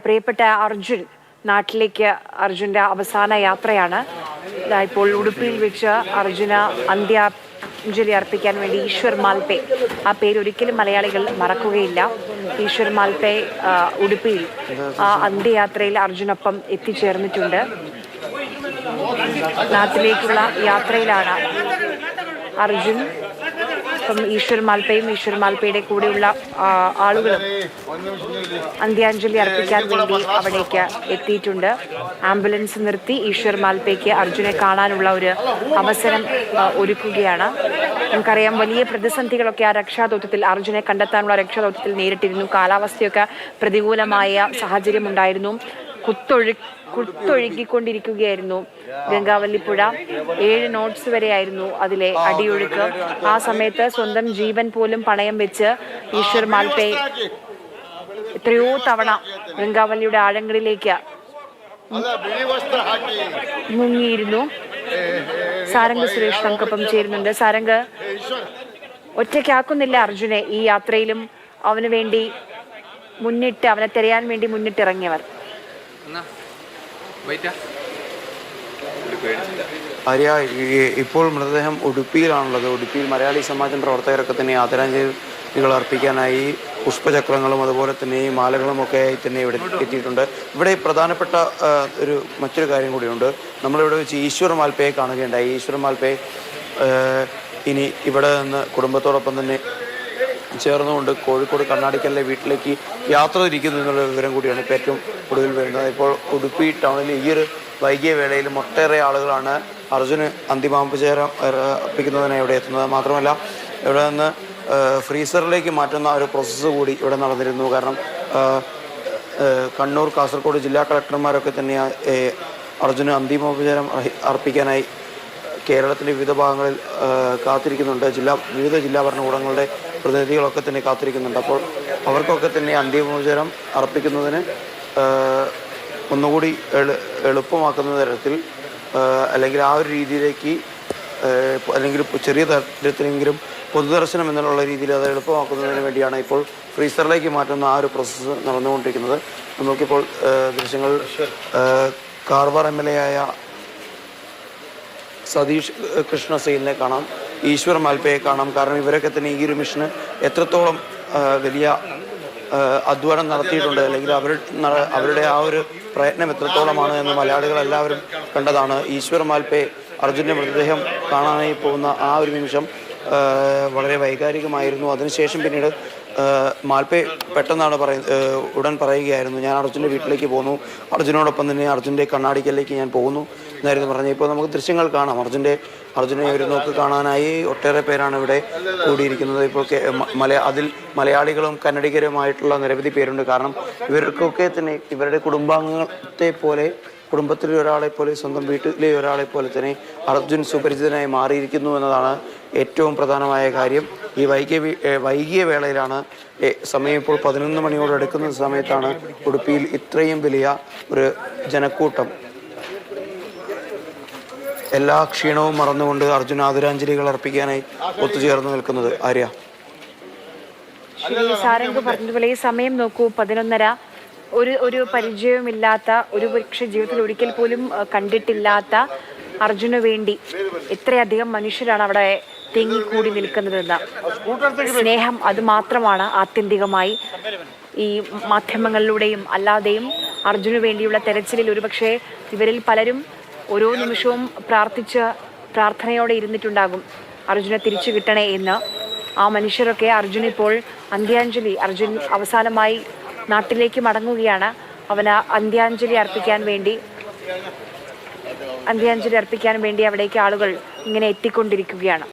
പ്രിയപ്പെട്ട അർജുൻ നാട്ടിലേക്ക് അർജുന്റെ അവസാന യാത്രയാണ്. ഇപ്പോൾ ഉടുപ്പിയിൽ വെച്ച് അർജുന അന്ത്യാഞ്ജലി അർപ്പിക്കാൻ വേണ്ടി ഈശ്വർ മാൽപേ, ആ പേര് ഒരിക്കലും മലയാളികൾ മറക്കുകയില്ല. ഈശ്വർ മാൽപേ ഉടുപ്പിയിൽ ആ അന്ത്യയാത്രയിൽ അർജുനൊപ്പം എത്തിച്ചേർന്നിട്ടുണ്ട്. നാട്ടിലേക്കുള്ള യാത്രയിലാണ് അർജുൻ. ഈശ്വർ മാൽപയുടെ കൂടെയുള്ള ആളുകളും അന്ത്യാഞ്ജലി അർപ്പിക്കാൻ വേണ്ടി അവിടേക്ക് എത്തിയിട്ടുണ്ട്. ആംബുലൻസ് നിർത്തി ഈശ്വർ മാൽപേക്ക് അർജുനെ കാണാനുള്ള ഒരു അവസരം ഒരുക്കുകയാണ്. നമുക്കറിയാം, വലിയ പ്രതിസന്ധികളൊക്കെ ആ രക്ഷാദൗത്യത്തിൽ, അർജുനെ കണ്ടെത്താനുള്ള രക്ഷാദൗത്യത്തിൽ നേരിട്ടിരുന്നു. കാലാവസ്ഥയൊക്കെ പ്രതികൂലമായ സാഹചര്യം ഉണ്ടായിരുന്നു. കുത്തൊഴുകിക്കൊണ്ടിരിക്കുകയായിരുന്നു ഗംഗാവല്ലിപ്പുഴ. 7 നോട്ട്സ് വരെയായിരുന്നു അതിലെ അടിയൊഴുക്ക്. ആ സമയത്ത് സ്വന്തം ജീവൻ പോലും പണയം വെച്ച് ഈശ്വർ മാൽപേ എത്രയോ തവണ ഗംഗാവല്ലിയുടെ ആഴങ്ങളിലേക്ക് മുങ്ങിയിരുന്നു. സാരംഗ് സുരേഷ് നമുക്കൊപ്പം ചേരുന്നുണ്ട്. സാരംഗ്, ഒറ്റയ്ക്കാക്കുന്നില്ല അർജുനെ ഈ യാത്രയിലും അവന് വേണ്ടി അവനെ തിരയാൻ വേണ്ടി മുന്നിട്ടിറങ്ങിയവർ? ആര്യ, ഇപ്പോൾ മൃതദേഹം ഉടുപ്പിയിലാണുള്ളത്. ഉടുപ്പിയിൽ മലയാളി സമാജം പ്രവർത്തകരൊക്കെ തന്നെ ആദരാഞ്ജലികൾ അർപ്പിക്കാനായി പുഷ്പചക്രങ്ങളും അതുപോലെ തന്നെ ഈ മാലകളും ഒക്കെ ആയി തന്നെ ഇവിടെ എത്തിയിട്ടുണ്ട്. ഇവിടെ പ്രധാനപ്പെട്ട മറ്റൊരു കാര്യം കൂടിയുണ്ട്. നമ്മളിവിടെ വെച്ച് ഈശ്വർ മാൽപയെ കാണുകയുണ്ടായി. ഈശ്വർ മാൽപേ ഇനി ഇവിടെ നിന്ന് കുടുംബത്തോടൊപ്പം തന്നെ ചേർന്നുകൊണ്ട് കോഴിക്കോട് കണ്ണാടിക്കലിലെ വീട്ടിലേക്ക് യാത്ര തിരിക്കുന്നു എന്നുള്ള വിവരം കൂടിയാണ് ഇപ്പോൾ ഏറ്റവും ഒടുവിൽ വരുന്നത്. ഇപ്പോൾ ഉടുപ്പി ടൗണിൽ ഈ ഒരു വൈകിയ വേളയിലും ഒട്ടേറെ ആളുകളാണ് അർജുന് അന്തിമോപചാരം അർപ്പിക്കുന്നതിനായി ഇവിടെ എത്തുന്നത്. മാത്രമല്ല, ഇവിടെ നിന്ന് ഫ്രീസറിലേക്ക് മാറ്റുന്ന ഒരു പ്രോസസ്സ് കൂടി ഇവിടെ നടന്നിരുന്നു. കാരണം കണ്ണൂർ, കാസർഗോഡ് ജില്ലാ കളക്ടർമാരൊക്കെ തന്നെ അർജുന് അന്തിമോപചാരം അർപ്പിക്കാനായി കേരളത്തിലെ വിവിധ ഭാഗങ്ങളിൽ കാത്തിരിക്കുന്നുണ്ട്. വിവിധ ജില്ലാ ഭരണകൂടങ്ങളുടെ പ്രതിനിധികളൊക്കെ തന്നെ കാത്തിരിക്കുന്നുണ്ട്. അപ്പോൾ അവർക്കൊക്കെ തന്നെ അന്തിമോപചാരം അർപ്പിക്കുന്നതിന് ഒന്നുകൂടി എളുപ്പമാക്കുന്ന തരത്തിൽ, അല്ലെങ്കിൽ ആ ഒരു രീതിയിലേക്ക്, അല്ലെങ്കിൽ ചെറിയ തരത്തിലെങ്കിലും പൊതുദർശനം എന്നുള്ള രീതിയിൽ അത് എളുപ്പമാക്കുന്നതിന് വേണ്ടിയാണ് ഇപ്പോൾ ഫ്രീസറിലേക്ക് മാറ്റുന്ന ആ ഒരു പ്രോസസ്സ് നടന്നുകൊണ്ടിരിക്കുന്നത്. നമുക്കിപ്പോൾ ദൃശ്യങ്ങൾ കാർവാർ MLA ആയ സതീഷ് കൃഷ്ണ സെയിലിനെ കാണാം, ഈശ്വർ മാൽപയെ കാണാം. കാരണം ഇവരൊക്കെ തന്നെ ഈ ഒരു മിഷന് എത്രത്തോളം വലിയ അധ്വാനം നടത്തിയിട്ടുണ്ട്, അല്ലെങ്കിൽ അവരുടെ ആ ഒരു പ്രയത്നം എത്രത്തോളമാണ് എന്ന് മലയാളികൾ എല്ലാവരും കണ്ടതാണ്. ഈശ്വർ മാൽപേ അർജുൻ്റെ മൃതദേഹം കാണാനായി പോകുന്ന ആ ഒരു നിമിഷം വളരെ വൈകാരികമായിരുന്നു. അതിനുശേഷം പിന്നീട് മാൽപേ പെട്ടെന്നാണ് ഉടൻ പറയുകയായിരുന്നു, ഞാൻ അർജുൻ്റെ വീട്ടിലേക്ക് പോകുന്നു, അർജുനോടൊപ്പം തന്നെ അർജുൻ്റെ കണ്ണാടിക്കലിലേക്ക് ഞാൻ പോകുന്നു എന്നായിരുന്നു പറഞ്ഞത്. ഇപ്പോൾ നമുക്ക് ദൃശ്യങ്ങൾ കാണാം. അർജുനെ ഒരു നോക്ക് കാണാനായി ഒട്ടേറെ പേരാണ് ഇവിടെ കൂടിയിരിക്കുന്നത്. ഇപ്പോൾ അതിൽ മലയാളികളും കന്നഡികരുമായിട്ടുള്ള നിരവധി പേരുണ്ട്. കാരണം ഇവർക്കൊക്കെ തന്നെ ഇവരുടെ കുടുംബാംഗത്തെ പോലെ, കുടുംബത്തിലെ ഒരാളെ പോലെ, സ്വന്തം വീട്ടിലെ ഒരാളെ പോലെ തന്നെ അർജുൻ സുപരിചിതനായി മാറിയിരിക്കുന്നു എന്നതാണ് ഏറ്റവും പ്രധാനമായ കാര്യം. ഈ വൈകിയ വേളയിലാണ്, സമയം ഇപ്പോൾ 11 മണിയോട് അടുക്കുന്ന സമയത്താണ് ഉടുപ്പിയിൽ ഇത്രയും വലിയ ഒരു ജനക്കൂട്ടം എല്ലാ ക്ഷീണവും മറന്നുകൊണ്ട് അർജുന ആദരാഞ്ജലികൾ അർപ്പിക്കാനായി ഒത്തുചേർന്ന് നിൽക്കുന്നത്. ആര്യ, സാരംഗ് പറഞ്ഞതുപോലെ ഈ സമയം നോക്കൂ, 11:30. ഒരു പരിചയവുമില്ലാത്ത, ഒരു പക്ഷേ ജീവിതത്തിൽ ഒരിക്കൽ പോലും കണ്ടിട്ടില്ലാത്ത അർജുന് വേണ്ടി എത്രയധികം മനുഷ്യരാണ് അവിടെ തിങ്ങിക്കൂടി നിൽക്കുന്നതെന്ന്. സ്നേഹം അത് മാത്രമാണ് ആത്യന്തികമായി ഈ മാധ്യമങ്ങളിലൂടെയും അല്ലാതെയും അർജുന് വേണ്ടിയുള്ള തെരച്ചിലിൽ ഒരുപക്ഷെ ഇവരിൽ പലരും ഓരോ നിമിഷവും പ്രാർത്ഥനയോടെ ഇരുന്നിട്ടുണ്ടാകും, അർജുനെ തിരിച്ചു കിട്ടണേ എന്ന്. ആ മനുഷ്യരൊക്കെ അർജുൻ അവസാനമായി നാട്ടിലേക്ക് മടങ്ങുകയാണ്. അവന് അന്ത്യാഞ്ജലി അർപ്പിക്കാൻ വേണ്ടി അവിടേക്ക് ആളുകൾ ഇങ്ങനെ എത്തിക്കൊണ്ടിരിക്കുകയാണ്.